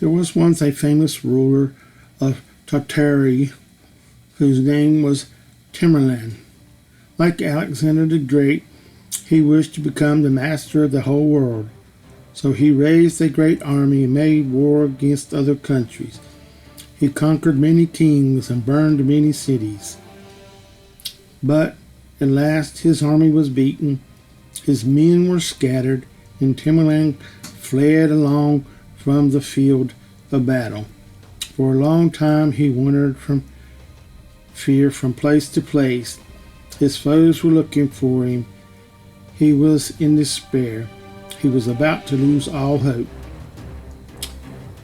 There was once a famous ruler of Tartary whose name was Tamerlane. Like Alexander the Great, he wished to become the master of the whole world. So he raised a great army and made war against other countries. He conquered many kings and burned many cities. But at last his army was beaten, his men were scattered, and Tamerlane fled along from the field of battle. For a long time he wandered from fear from place to place. His foes were looking for him. He was in despair. He was about to lose all hope.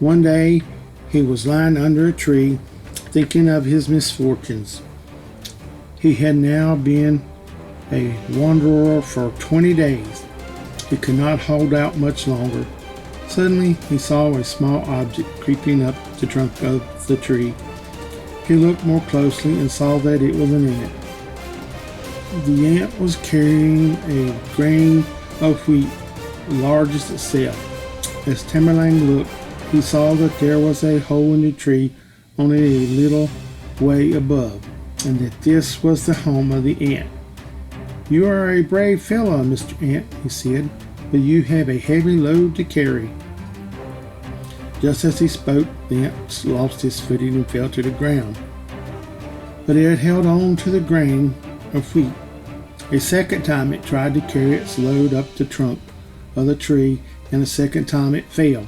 One day he was lying under a tree, thinking of his misfortunes. He had now been a wanderer for 20 days. He could not hold out much longer. Suddenly he saw a small object creeping up the trunk of the tree. He looked more closely and saw that it was an ant. The ant was carrying a grain of wheat, large as itself. As Tamerlane looked, he saw that there was a hole in the tree only a little way above, and that this was the home of the ant. "You are a brave fellow, Mr. Ant," he said, "but you have a heavy load to carry." Just as he spoke, the ant lost his footing and fell to the ground. But it had held on to the grain of wheat. A second time it tried to carry its load up the trunk of the tree, and a second time it fell.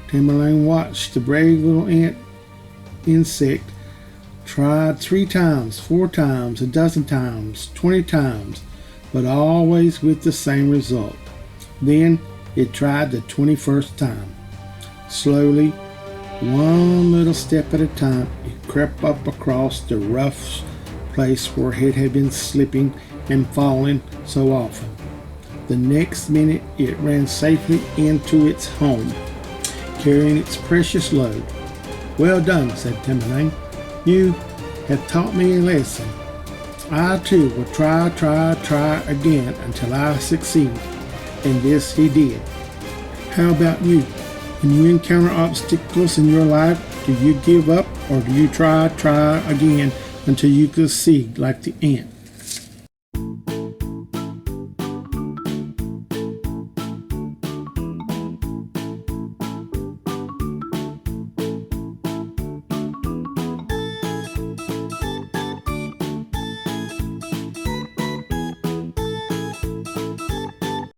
Tamerlane watched the brave little insect tried 3 times, 4 times, a dozen times, 20 times, but always with the same result. Then it tried the 21st time. Slowly, one little step at a time, it crept up across the rough place where it had been slipping and falling so often. The next minute it ran safely into its home, carrying its precious load. "Well done," said Tamerlane. "You have taught me a lesson. I too will try again until I succeed." And this he did. How about you? When you encounter obstacles in your life, do you give up, or do you try again until you succeed like the ant?